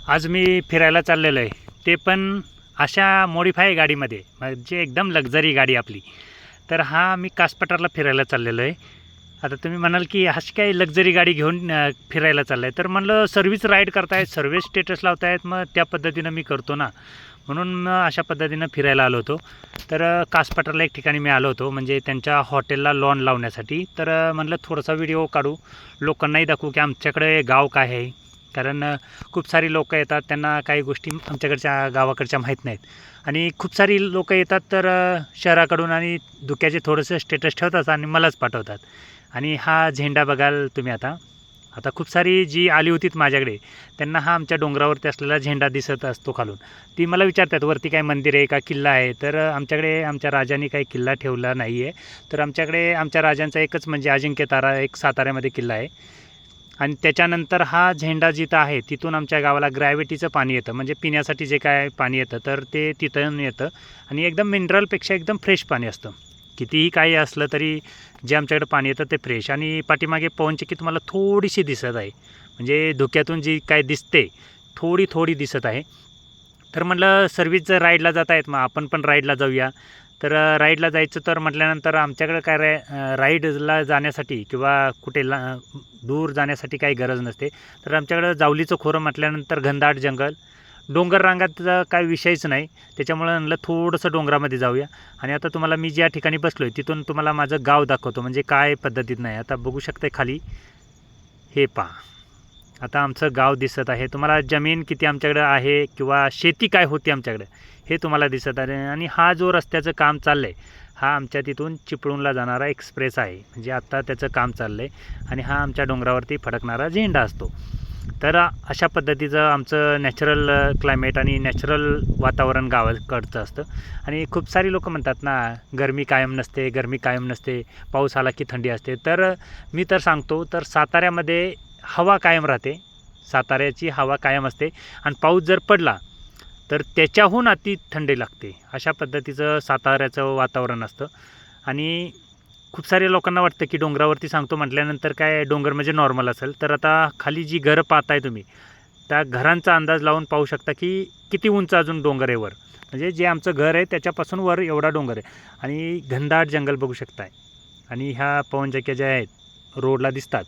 आज मी फिरायला चाललेलो आहे, ते पण अशा मॉडिफाय गाडीमध्ये, म्हणजे एकदम लक्झरी गाडी आपली. तर हा मी कासपठारला फिरायला चाललेलो आहे. आता तुम्ही म्हणाल की अशी काय लक्झरी गाडी घेऊन फिरायला चाललं आहे, तर म्हणलं सर्व्हिस राईड करतायत, सर्व्हिस स्टेटस लावतायत, मग त्या पद्धतीनं मी करतो ना, म्हणून मग अशा पद्धतीनं फिरायला आलो होतो. तर कासपठारला एक ठिकाणी मी आलो होतो, म्हणजे त्यांच्या हॉटेलला लॉन लावण्यासाठी. तर म्हणलं थोडासा व्हिडिओ काढू, लोकांनाही दाखवू की आमच्याकडे गाव काय आहे. कारण खूप सारी लोकं येतात, त्यांना काही गोष्टी आमच्याकडच्या गावाकडच्या माहीत नाहीत, आणि खूप सारी लोकं येतात तर शहराकडून आणि धुक्याचे थोडंसं स्टेटस ठेवतात आणि मलाच पाठवतात. आणि हा झेंडा बघाल तुम्ही. आता आता खूप सारी जी आली होतीत माझ्याकडे, त्यांना हा आमच्या डोंगरावरती असलेला झेंडा दिसत असतो खालून. ती मला विचारतात वरती काय मंदिर आहे का किल्ला आहे. तर आमच्याकडे आमच्या राजांनी काही किल्ला ठेवला नाही आहे. तर आमच्याकडे आमच्या राजांचा एकच म्हणजे अजिंक्यतारा एक साताऱ्यामध्ये किल्ला आहे. आणि त्याच्यानंतर हा झेंडा जिथं आहे तिथून आमच्या गावाला ग्रॅव्हिटीचं पाणी येतं, म्हणजे पिण्यासाठी जे काय पाणी येतं तर ते तिथून येतं. आणि एकदम मिनरलपेक्षा एकदम फ्रेश पाणी असतं. कितीही काही असलं तरी जे आमच्याकडे पाणी येतं ते फ्रेश. आणि पाठीमागे पवनचक्की तुम्हाला थोडीशी दिसत आहे, म्हणजे धुक्यातून जी काय दिसते थोडी थोडी दिसत आहे. तर म्हटलं सर्व्हिस जर राईडला जात आहेत, मग आपण पण राईडला जाऊया. तर राईडला जायचं तर म्हटल्यानंतर आमच्याकडं काय राईडला जाण्यासाठी किंवा कुठे दूर जाण्यासाठी काही गरज नसते. तर आमच्याकडं जावलीचं खोरं म्हटल्यानंतर घनदाट जंगल, डोंगर रांगाचा काही विषयच नाही. त्याच्यामुळं म्हणलं थोडंसं डोंगरामध्ये जाऊया. आणि आता तुम्हाला मी ज्या ठिकाणी बसलो आहे तिथून तुम्हाला माझं गाव दाखवतो, म्हणजे काय पद्धतीत नाही. आता बघू शकते खाली, हे पहा. आता आमचं गाव दिसत आहे तुम्हाला. जमीन किती आमच्याकडं आहे किंवा शेती काय होती आमच्याकडं हे तुम्हाला दिसत आहे. आणि हा जो रस्त्याचं काम चाललं आहे, हा आमच्या तिथून चिपळूणला जाणारा एक्सप्रेस आहे, म्हणजे आत्ता त्याचं काम चाललं आहे. आणि हा आमच्या डोंगरावरती फडकणारा झेंडा असतो. तर अशा पद्धतीचं आमचं नॅचरल क्लायमेट आणि नॅचरल वातावरण गावाकडचं असतं. आणि खूप सारी लोकं म्हणतात ना, गरमी कायम नसते, गरमी कायम नसते, पाऊस आला की थंडी असते. तर मी तर सांगतो, तर साताऱ्यामध्ये हवा कायम राहते, साताऱ्याची हवा कायम असते. आणि पाऊस जर पडला तर त्याच्याहून अति थंडी लागते. अशा पद्धतीचं साताऱ्याचं वातावरण असतं. आणि खूप साऱ्या लोकांना वाटतं की डोंगरावरती सांगतो म्हटल्यानंतर काय डोंगर म्हणजे नॉर्मल असेल. तर आता खाली जी घरं पाहताय तुम्ही, त्या घरांचा अंदाज लावून पाहू शकता की किती उंच अजून डोंगर आहे वर. म्हणजे जे आमचं घर आहे त्याच्यापासून वर एवढा डोंगर आहे. आणि घनदाट जंगल बघू शकताय. आणि ह्या पवनचक्क्या ज्या आहेत रोडला दिसतात,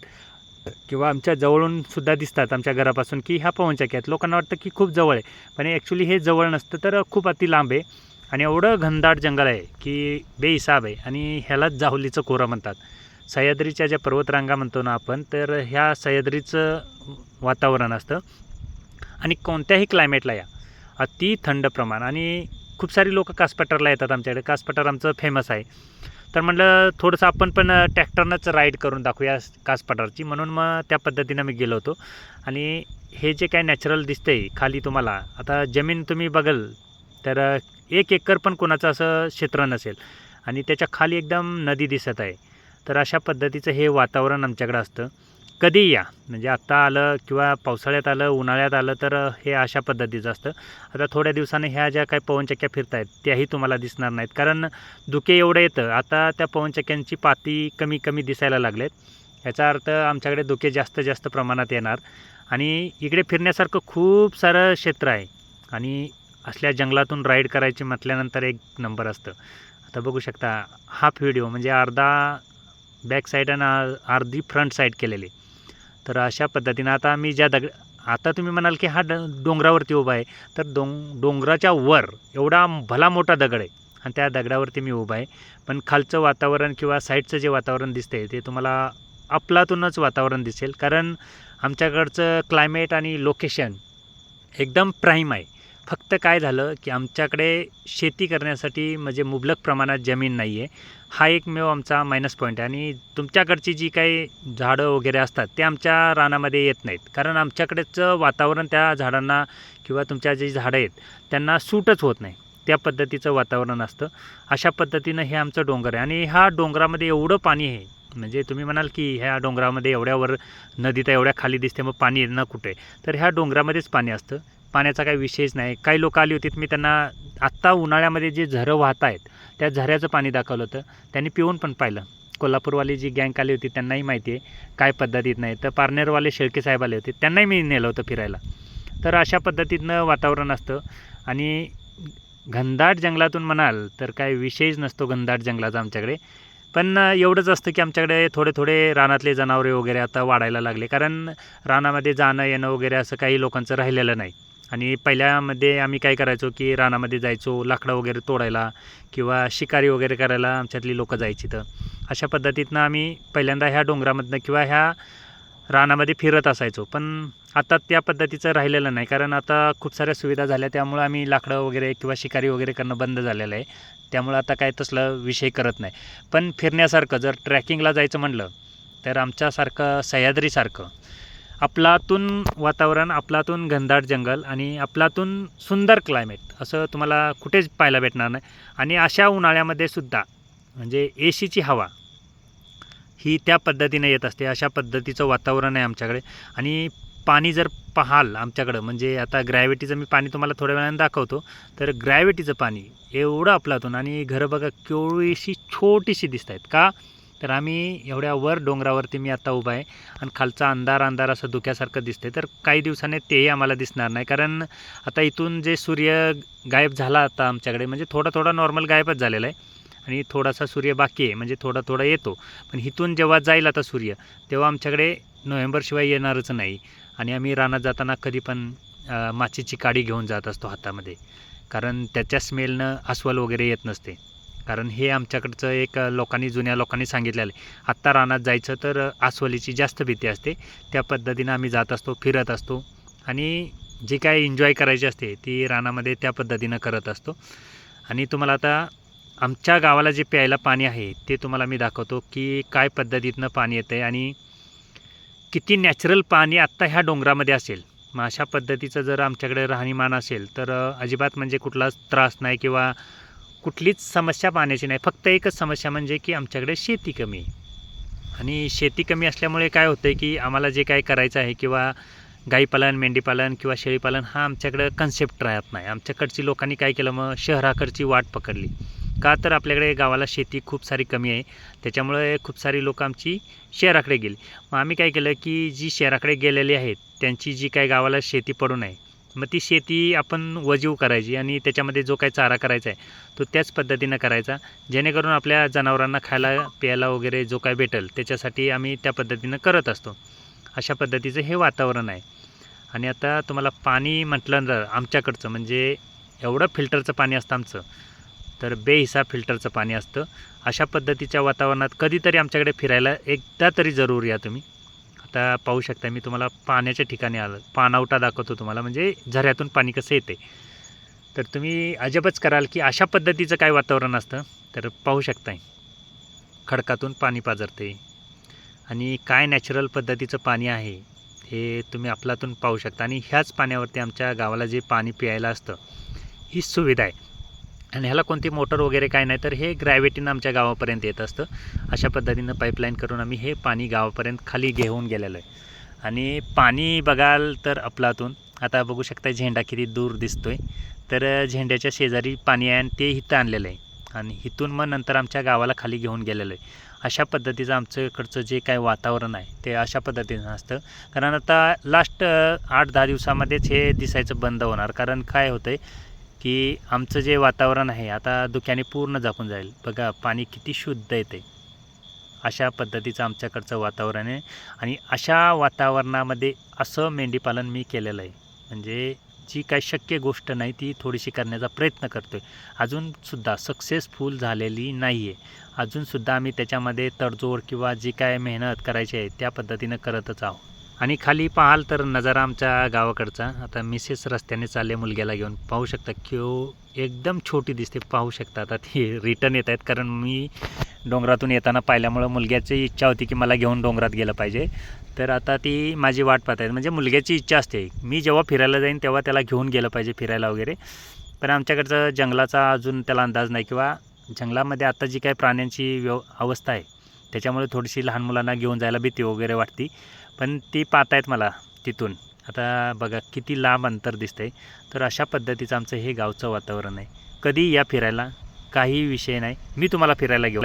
किंवा आमच्या जवळून सुद्धा दिसतात आमच्या घरापासून की ह्या पवनचक्क्या आहेत. लोकांना वाटतं की खूप जवळ आहे, पण ॲक्च्युली हे जवळ नसतं, तर खूप अति लांब आहे. आणि एवढं घनदाट जंगल आहे की बेहिसाब आहे. आणि ह्यालाच जाहुलीचं खोरं म्हणतात. सह्याद्रीच्या ज्या पर्वतरांगा म्हणतो ना आपण, तर ह्या सह्याद्रीचं वातावरण असतं. आणि कोणत्याही क्लायमेटला या अति थंड प्रमाण. आणि खूप सारी लोकं कासपठारला येतात आमच्याकडे. कासपठार आमचं फेमस आहे. तर म्हटलं थोडंसं आपण पण ट्रॅक्टरनंच राईड करून दाखवूया कासपठारची, म्हणून मग त्या पद्धतीनं मी गेलो होतो. आणि हे जे काय नॅचरल दिसतंय खाली तुम्हाला, आता जमीन तुम्ही बघाल तर 1 एकर पण कोणाचं असं क्षेत्र नसेल. आणि त्याच्या खाली एकदम नदी दिसत आहे. तर अशा पद्धतीचं हे वातावरण आमच्याकडं असतं. कधीही या, म्हणजे आत्ता आलं किंवा पावसाळ्यात आलं, उन्हाळ्यात आलं, तर हे अशा पद्धतीचं असतं. आता थोड्या दिवसाने ह्या ज्या काही पवनचक्क्या फिरत आहेत त्याही तुम्हाला दिसणार नाहीत, कारण धुके एवढं येतं. आता त्या पवनचक्क्यांची पाती कमी कमी दिसायला लागलेत. याचा अर्थ आमच्याकडे धुके जास्त जास्त प्रमाणात येणार. आणि इकडे फिरण्यासारखं खूप सारं क्षेत्र आहे. आणि असल्या जंगलातून राईड करायची म्हटल्यानंतर एक नंबर असतं. आता बघू शकता हाफ व्हिडिओ, म्हणजे अर्धा बॅक साईड आणि अर्धी फ्रंट साईड केलेली. तर अशा पद्धतीनं आता मी आता तुम्ही म्हणाल की हा डोंगरावरती उभा आहे, तर डोंगराच्या वर एवढा भला मोठा दगड आहे आणि त्या दगडावरती मी उभा आहे. पण खालचं वातावरण किंवा साईडचं जे वातावरण दिसतंय ते तुम्हाला अफलातूनच वातावरण दिसेल, कारण आमच्याकडचं क्लायमेट आणि लोकेशन एकदम प्राईम आहे. फक्त काय झालं की आमच्याकडे शेती करण्यासाठी म्हणजे मुबलक प्रमाणात जमीन नाही आहे. हा एकमेव आमचा मायनस पॉईंट आहे. आणि तुमच्याकडची जी काही झाडं वगैरे असतात ते आमच्या रानामध्ये येत नाहीत, कारण आमच्याकडेचं वातावरण त्या झाडांना किंवा तुमच्या जी झाडं आहेत त्यांना सूटच होत नाही. त्या पद्धतीचं वातावरण असतं. अशा पद्धतीनं हे आमचं डोंगर आहे. आणि ह्या डोंगरामध्ये एवढं पाणी आहे, म्हणजे तुम्ही म्हणाल की ह्या डोंगरामध्ये एवढ्यावर नदी तर एवढ्या खाली दिसते, मग पाणी ना कुठे. तर ह्या डोंगरामध्येच पाणी असतं. पाण्याचा काही विषयच नाही. काही लोक आली होतीत, मी त्यांना आत्ता उन्हाळ्यामध्ये जे झरं वाहत आहेत त्या झऱ्याचं पाणी दाखवलं होतं. त्यांनी पिऊन पण पाहिलं. कोल्हापूरवाली जी गँग आली होती त्यांनाही माहिती आहे काय पद्धतीत नाही. तर पारनेरवाले शेळके साहेब आले होते, त्यांनाही मी नेलं होतं फिरायला. तर अशा पद्धतीनं वातावरण असतं. आणि घनदाट जंगलातून म्हणाल तर काय विषयच नसतो घनदाट जंगलाचा आमच्याकडे. पण एवढंच असतं की आमच्याकडे थोडे थोडे रानातले जनावरे वगैरे आता वाढायला लागले, कारण रानामध्ये जाणं येणं वगैरे असं काही लोकांचं राहिलेलं नाही. आणि पहिल्यामध्ये आम्ही काय करायचो की रानामध्ये जायचो लाकडं वगैरे तोडायला किंवा शिकारी वगैरे करायला आमच्यातली लोकं जायची. तर अशा पद्धतीतनं आम्ही पहिल्यांदा ह्या डोंगरामधनं किंवा ह्या रानामध्ये फिरत असायचो. पण आता त्या पद्धतीचं राहिलेलं नाही, कारण आता खूप साऱ्या सुविधा झाल्या, त्यामुळं आम्ही लाकडं वगैरे किंवा शिकारी वगैरे करणं बंद झालेलं आहे. त्यामुळं आता काय तसलं विषय करत नाही. पण फिरण्यासारखं जर ट्रॅकिंगला जायचं म्हटलं तर आमच्यासारखं सह्याद्रीसारखं आपलातून वातावरण, आपलातून घनदाट जंगल आणि आपलातून सुंदर क्लायमेट असं तुम्हाला कुठेच पाहायला भेटणार नाही. आणि अशा उन्हाळ्यामध्ये सुद्धा म्हणजे ए सीची हवा ही त्या पद्धतीने येत असते. अशा पद्धतीचं वातावरण आहे आमच्याकडे. आणि पाणी जर पाहाल आमच्याकडं, म्हणजे आता ग्रॅव्हिटीचं मी पाणी तुम्हाला थोड्या वेळाने दाखवतो. तर ग्रॅव्हिटीचं पाणी एवढं आपलातून, आणि घरं बघा केवढीशी छोटीशी दिसत आहेत. का तर आम्ही एवढ्या वर डोंगरावरती मी आता उभा आहे आणि खालचा अंधार अंधार असं धुक्यासारखं दिसते. तर काही दिवसाने तेही आम्हाला दिसणार नाही, कारण आता इथून जे सूर्य गायब झाला आता आमच्याकडे, म्हणजे थोडा थोडा नॉर्मल गायबच झालेला आहे आणि थोडासा सूर्य बाकी आहे, म्हणजे थोडा थोडा येतो. पण इथून जेव्हा जाईल आता सूर्य, तेव्हा आमच्याकडे नोव्हेंबरशिवाय येणारच नाही. आणि आम्ही रानात जाताना कधी पण माचीची काडी घेऊन जात असतो हातामध्ये, कारण त्याच्या स्मेलनं अस्वल वगैरे येत नसते. कारण हे आमच्याकडचं एक जुन्या लोकांनी सांगितलेलं आहे. आत्ता रानात जायचं तर अस्वलीची जास्त भीती असते. त्या पद्धतीनं आम्ही जात असतो, फिरत असतो आणि जी काय एन्जॉय करायची असते ती रानामध्ये त्या पद्धतीनं करत असतो. आणि तुम्हाला आता आमच्या गावाला जे प्यायला पाणी आहे ते तुम्हाला मी दाखवतो की काय पद्धतीतनं पाणी येतं आहे आणि किती नॅचरल पाणी आत्ता ह्या डोंगरामध्ये असेल. मग अशा पद्धतीचं जर आमच्याकडे राहणीमान असेल तर अजिबात म्हणजे कुठलाच त्रास नाही किंवा कुठलीच समस्या पाण्याची नाही. फक्त एकच समस्या म्हणजे की आमच्याकडे शेती कमी आहे. आणि शेती कमी असल्यामुळे काय होतं आहे की आम्हाला जे काय करायचं आहे किंवा गाईपालन, मेंढीपालन किंवा शेळीपालन हा आमच्याकडं कन्सेप्ट राहत नाही. आमच्याकडची लोकांनी काय केलं, मग शहराकडची वाट पकडली. का तर आपल्याकडे गावाला शेती खूप सारी कमी आहे, त्याच्यामुळे खूप सारी लोकं आमची शहराकडे गेली. मग आम्ही काय केलं की जी शहराकडे गेलेली आहेत त्यांची जी काय गावाला शेती पडून आहे, मग ती शेती आपण वजीव करायची आणि त्याच्यामध्ये जो काही चारा करायचा आहे तो त्याच पद्धतीनं करायचा, जेणेकरून आपल्या जनावरांना खायला प्यायला वगैरे जो काय भेटेल त्याच्यासाठी आम्ही त्या पद्धतीनं करत असतो. अशा पद्धतीचं हे वातावरण आहे. आणि आता तुम्हाला पाणी म्हटलं तर आमच्याकडचं म्हणजे एवढं फिल्टरचं पाणी असतं आमचं, तर बेहिसाब फिल्टरचं पाणी असतं. अशा पद्धतीच्या वातावरणात कधीतरी आमच्याकडे फिरायला एकदा तरी जरूर या तुम्ही. आता पाहू शकता मी तुम्हाला पाण्याच्या ठिकाणी आलं, पाणवठा दाखवतो तुम्हाला, म्हणजे झऱ्यातून पाणी कसं येते. तर तुम्ही अजबच कराल की अशा पद्धतीचं काय वातावरण असतं. तर पाहू शकताय खडकातून पाणी पाझरते आणि काय नॅचरल पद्धतीचं पाणी आहे हे तुम्ही आपलातून पाहू शकता. आणि ह्याच पाण्यावरती आमच्या गावाला जे पाणी प्यायला असतं ही सुविधा आहे. आणि ह्याला कोणती मोटर वगैरे काय नाही, तर हे ग्रॅव्हिटीनं आमच्या गावापर्यंत येत असतं. अशा पद्धतीनं पाईपलाईन करून आम्ही हे पाणी गावापर्यंत खाली घेऊन गेलेलं आहे. आणि पाणी बघाल तर आपलातून आता बघू शकता झेंडा किती दूर दिसतोय. तर झेंड्याच्या शेजारी पाणी आहे आणि ते इथं आणलेलं आहे आणि इथून मग नंतर आमच्या गावाला खाली घेऊन गेलेलं आहे. अशा पद्धतीचं आमच्याकडचं जे काय वातावरण आहे ते अशा पद्धतीनं असतं. कारण आता लास्ट 8-10 दिवसामध्येच हे दिसायचं बंद होणार, कारण काय होतं आहे की आमचं जे वातावरण आहे आता धुक्याने पूर्ण झाकून जाईल. बघा पाणी किती शुद्ध येते. अशा पद्धतीचं आमच्याकडचं वातावरण आहे. आणि अशा वातावरणामध्ये असं मेंढीपालन मी केलेलं आहे, म्हणजे जी काही शक्य गोष्ट नाही ती थोडीशी करण्याचा प्रयत्न करतो आहे. अजूनसुद्धा सक्सेसफुल झालेली नाही आहे. अजूनसुद्धा आम्ही त्याच्यामध्ये तडजोड किंवा जी काय मेहनत करायची आहे त्या पद्धतीनं करतच आहोत. आणि खाली पाहाल तर नजारा आमच्या गावाकडचा. आता मिसेस रस्त्याने चालले मुलग्याला घेऊन, पाहू शकता एकदम छोटी दिसते. पाहू शकता आता ती रिटर्न येत आहेत, कारण मी डोंगरातून येताना पाहिल्यामुळं मुलग्याची इच्छा होती की मला घेऊन डोंगरात गेलं पाहिजे. तर आता ती माझी वाट पाहत आहेत, म्हणजे मुलग्याची इच्छा असते मी जेव्हा फिरायला जाईन तेव्हा त्याला घेऊन गेलं पाहिजे फिरायला वगैरे. पण आमच्याकडचं जंगलाचा अजून त्याला अंदाज नाही, किंवा जंगलामध्ये आता जी काही प्राण्यांची अवस्था आहे त्याच्यामुळे थोडीशी लहान मुलांना घेऊन जायला भीती वगैरे वाटते. पण ती पाहतायत मला तिथून. आता बघा किती लांब अंतर दिसतंय. तर अशा पद्धतीचं आमचं हे गावचं वातावरण आहे. कधी या फिरायला, काही विषय नाही, मी तुम्हाला फिरायला घेऊन